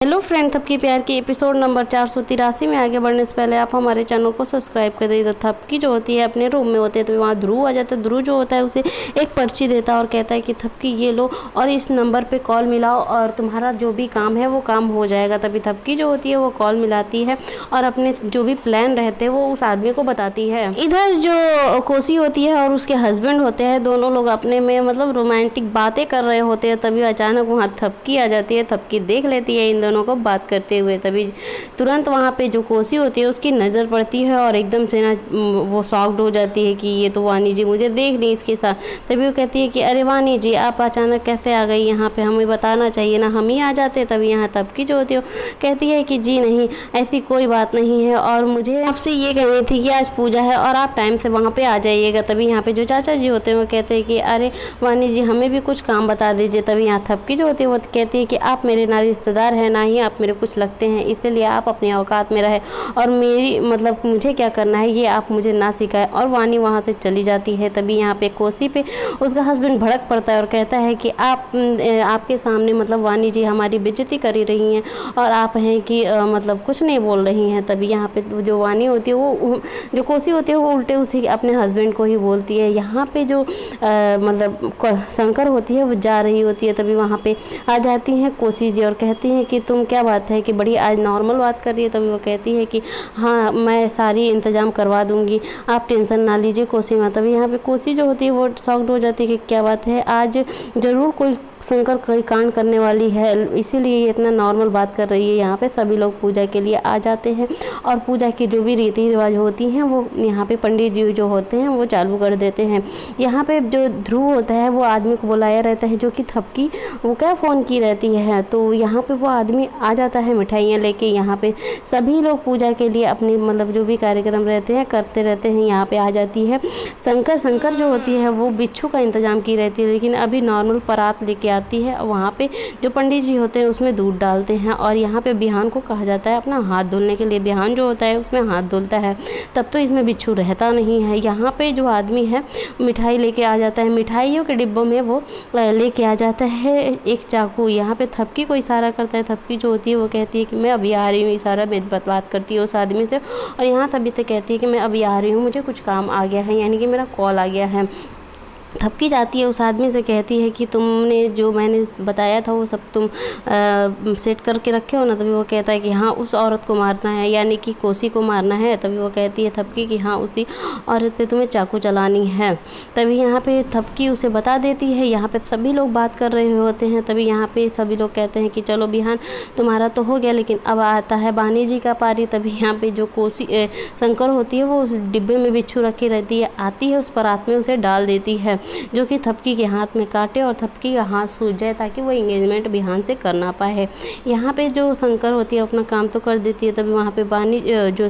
Hello friend, थपकी प्यार के episode number 483 में आगे बढ़ने से पहले आप हमारे चैनल को सब्सक्राइब कर दीजिए। तो थपकी जो होती है अपने रूम में होते हैं, तो वहाँ ध्रुव आ जाता है। ध्रुव जो होता है उसे एक पर्ची देता है और कहता है कि थपकी ये लो और इस नंबर पे कॉल मिलाओ और तुम्हारा जो भी काम है वो काम हो जाएगा। तभी थपकी जो होती है वो कॉल मिलाती है और अपने जो भी प्लान रहते हैं वो उस आदमी को बताती है। इधर जो कोसी होती है और उसके हस्बैंड होते हैं, दोनों लोग अपने में मतलब रोमांटिक बातें कर रहे होते हैं। तभी अचानक वहाँ थपकी आ जाती है। थपकी देख लेती है इन दोनों को बात करते हुए। तभी तुरंत वहाँ पे जो कोसी होती है उसकी नज़र पड़ती है और एकदम से ना वो शॉक्ड हो जाती है कि ये तो वानी जी मुझे देख नहीं इसके साथ। तभी वो कहती है कि अरे वानी जी आप अचानक कैसे आ गई यहाँ पे, हमें बताना चाहिए ना, हम ही आ जाते। तभी यहाँ थपकी जो होती है कहती है कि जी नहीं, ऐसी कोई बात नहीं है और मुझे आपसे ये कहनी थी कि आज पूजा है और आप टाइम से वहाँ पे आ जाइएगा। तभी यहाँ पे जो चाचा जी होते हैं वो कहते हैं कि अरे वानी जी हमें भी कुछ काम बता दीजिए। तभी यहाँ थपकी जो होती है वो कहती है कि आप मेरे ना रिश्तेदार हैं ना ही आप मेरे कुछ लगते हैं, इसीलिए आप अपने औकात में रहे और मेरी मतलब मुझे क्या करना है ये आप मुझे ना सिखाएं। और वानी वहाँ से चली जाती है। तभी यहाँ पे कोसी पे उसका हस्बैंड भड़क पड़ता है और कहता है कि आपके सामने मतलब वानी जी हमारी बेइज्जती कर रही हैं और आप हैं कि मतलब कुछ नहीं बोल रही हैं। तभी यहाँ पे जो वानी होती है वो जो कोसी होती है वो उल्टे उसी अपने हस्बैंड को ही बोलती है। यहाँ पे जो मतलब शंकर होती है वो जा रही होती है। तभी वहाँ पे आ जाती हैं कोसी जी और कहती हैं कि तुम क्या बात है कि बड़ी आज नॉर्मल बात कर रही है। तभी वो कहती है कि हाँ मैं सारी इंतजाम करवा दूंगी, आप टेंशन ना लीजिए कोसी माँ। तभी यहाँ पे कोसी जो होती है वो शॉक्ड हो जाती है कि क्या बात है, आज ज़रूर कोई शंकर कोई कांड करने वाली है, इसीलिए ये इतना नॉर्मल बात कर रही है। यहाँ पे सभी लोग पूजा के लिए आ जाते हैं और पूजा की जो भी रीति रिवाज होती हैं वो यहाँ पे पंडित जी जो होते हैं वो चालू कर देते हैं। यहाँ पे जो ध्रुव होता है वो आदमी को बुलाया रहता है जो कि थपकी वो क्या फ़ोन की रहती है। तो यहाँ पे वो आदमी आ जाता है मिठाइयाँ लेके। यहाँ पे सभी लोग पूजा के लिए अपने मतलब जो भी कार्यक्रम रहते हैं करते रहते हैं। यहाँ पे आ जाती है शंकर जो होती है वो बिच्छू का इंतजाम की रहती है, लेकिन अभी नॉर्मल परात लेके आती है। वहाँ पे जो पंडित जी होते हैं उसमें दूध डालते हैं और यहाँ पे बिहान को कहा जाता है अपना हाथ धुलने के लिए। बिहान जो होता है उसमें हाथ धुलता है, तब तो इसमें बिच्छू रहता नहीं है। यहाँ पे जो आदमी है मिठाई लेके आ जाता है, मिठाइयों के डिब्बों में वो लेके आ जाता है एक चाकू। यहाँ पे थपकी को इशारा करता है। थपकी जो होती है वो कहती है कि मैं अभी आ रही हूँ, इशारा में बात करती है उस आदमी से और यहाँ सभी से कहती है कि मैं अभी आ रही हूँ, मुझे कुछ काम आ गया है, यानी कि मेरा कॉल आ गया है। थपकी जाती है उस आदमी से कहती है कि तुमने जो मैंने बताया था वो सब तुम सेट करके रखे हो ना। तभी वो कहता है कि हाँ उस औरत को मारना है, यानी कि कोसी को मारना है। तभी वो कहती है थपकी कि हाँ उसी औरत पे तुम्हें चाकू चलानी है। तभी यहाँ पे थपकी उसे बता देती है। यहाँ पे सभी लोग बात कर रहे होते हैं। तभी यहाँ पे सभी लोग कहते हैं कि चलो बिहान तुम्हारा तो हो गया, लेकिन अब आता है वानी जी का पारी। तभी यहाँ पे जो कोसी शंकर होती है वो उस डिब्बे में बिच्छू रखी रहती है, आती है उस परात में उसे डाल देती है जो कि थपकी के हाथ में काटे और थपकी का हाथ सूज जाए ताकि वो एंगेजमेंट बिहान से कर ना पाए। यहाँ पे जो शंकर होती है अपना काम तो कर देती है। तभी वहाँ पे वानी जो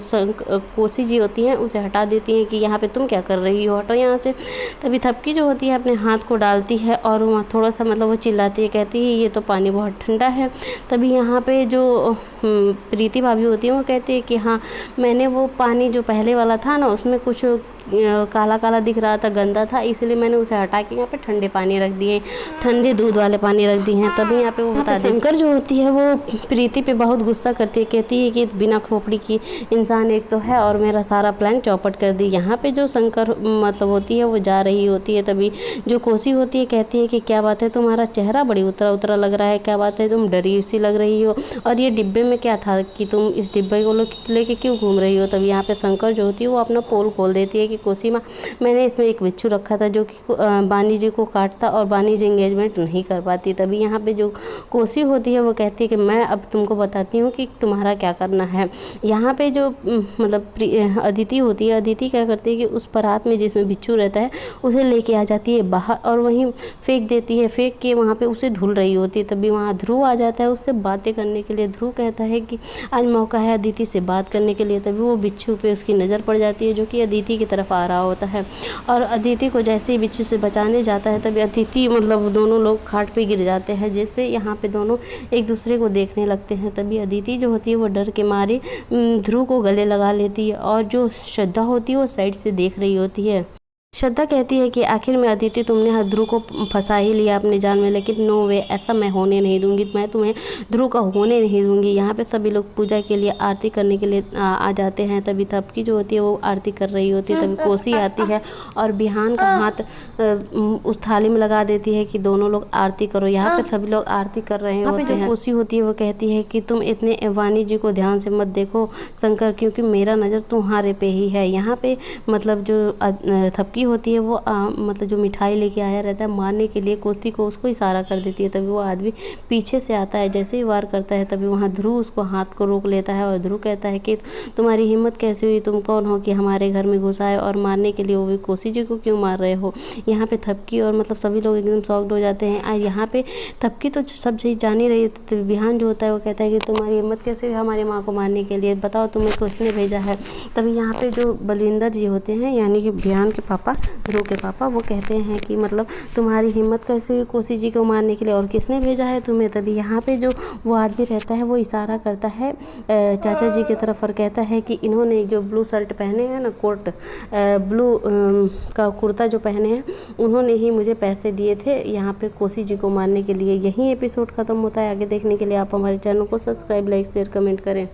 कोसी जी होती हैं उसे हटा देती हैं कि यहाँ पे तुम क्या कर रही हो, हटो यहाँ से। तभी थपकी जो होती है अपने हाथ को डालती है और वहाँ थोड़ा सा मतलब वो चिल्लाती है, कहती है ये तो पानी बहुत ठंडा है। तभी यहाँ पे जो प्रीति भाभी होती है वो कहती है कि हाँ मैंने वो पानी जो पहले वाला था ना उसमें कुछ काला काला दिख रहा था, गंदा था, इसलिए मैंने उसे हटा के यहाँ पे ठंडे पानी रख दिए, ठंडे दूध वाले पानी रख दिए हैं। तभी यहाँ पे वो बता शंकर जो होती है वो प्रीति पे बहुत गुस्सा करती है, कहती है कि बिना खोपड़ी की इंसान एक तो है और मेरा सारा प्लान चौपट कर दी। यहाँ पे जो शंकर मतलब होती है वो जा रही होती है। तभी जो कोसी होती है कहती है कि क्या बात है, तुम्हारा चेहरा बड़ी उतरा उतरा लग रहा है, क्या बात है, तुम डरी सी लग रही हो और ये डिब्बे में क्या था कि तुम इस डिब्बे को लेके क्यों घूम रही हो। तभी यहाँ पे शंकर जो होती है वो अपना पोल खोल देती है कि कोसी माँ मैंने इसमें एक बिच्छू रखा था जो कि वानी जी को काटता और वानी जी एंगेजमेंट नहीं कर पाती। तभी यहाँ पे जो कोसी होती है वो कहती है कि मैं अब तुमको बताती हूँ कि तुम्हारा क्या करना है। यहाँ पे जो मतलब अदिति होती है, अदिति क्या करती है कि उस परात में जिसमें बिच्छू रहता है उसे लेके आ जाती है बाहर और वहीं फेंक देती है, फेंक के वहाँ पे उसे धुल रही होती है। तभी वहाँ ध्रुव आ जाता है उससे बातें करने के लिए। ध्रुव कहता है कि आज मौका है अदिति से बात करने के लिए। तभी वो बिच्छू पे उसकी नज़र पड़ जाती है जो कि अदिति की तरफ आ रहा होता है और अदिति को जैसे ही बिच्छू से बचाने जाता है तभी अदिति मतलब दोनों लोग खाट पे गिर जाते हैं, जिसपे यहाँ पे दोनों एक दूसरे को देखने लगते हैं। तभी अदिति जो होती है वो डर के मारे ध्रुव को गले लगा लेती है और जो श्रद्धा होती है वो साइड से देख रही होती है। श्रद्धा कहती है कि आखिर में अदिति तुमने ध्रुव को फंसा ही लिया अपने जाल में, लेकिन नो वे, ऐसा मैं होने नहीं दूंगी, मैं तुम्हें ध्रुव का होने नहीं दूंगी। यहाँ पे सभी लोग पूजा के लिए आरती करने के लिए आ जाते हैं। तभी थपकी जो होती है वो आरती कर रही होती है। तभी कोसी आती है और बिहान का हाथ उस थाली में लगा देती है कि दोनों लोग आरती करो। यहाँ पे सभी लोग आरती कर रहे होते हैं। कोसी होती है वो कहती है कि तुम इतने वाणी जी को ध्यान से मत देखो शंकर, क्योंकि मेरा नज़र तुम्हारे पे ही है। यहाँ पे मतलब जो थपकी होती है वो मतलब जो मिठाई लेके आया रहता है मारने के लिए कोसी को, उसको इशारा कर देती है। तभी वो आदमी पीछे से आता है, जैसे ही वार करता है तभी वहाँ ध्रुव उसको हाथ को रोक लेता है और ध्रुव कहता है कि तुम्हारी हिम्मत कैसे हुई, तुम कौन हो कि हमारे घर में घुस आए और मारने के लिए, वो भी कोसी जी को क्यों मार रहे हो। यहाँ पे थपकी और मतलब सभी लोग एकदम शॉक्ड हो जाते हैं। यहाँ पे थपकी तो सब चीज़ जान ही रही है। तो बिहान जो होता है वो कहता है कि तुम्हारी हिम्मत कैसे हुई हमारी माँ को मारने के लिए, बताओ तुम्हें किसने भेजा है। तभी यहाँ पे जो बलविंदर जी होते हैं यानी कि बिहान के पापा, ध्रुव के पापा, वो कहते हैं कि मतलब तुम्हारी हिम्मत कैसे हुई कोसी जी को मारने के लिए और किसने भेजा है तुम्हें। तभी यहाँ पे जो वो आदमी रहता है वो इशारा करता है चाचा जी की तरफ और कहता है कि इन्होंने जो ब्लू शर्ट पहने हैं ना, कोट ब्लू का कुर्ता जो पहने हैं, उन्होंने ही मुझे पैसे दिए थे यहाँ पे कोसी जी को मारने के लिए। यही एपिसोड ख़त्म होता है। आगे देखने के लिए आप हमारे चैनल को सब्सक्राइब, लाइक, शेयर, कमेंट करें।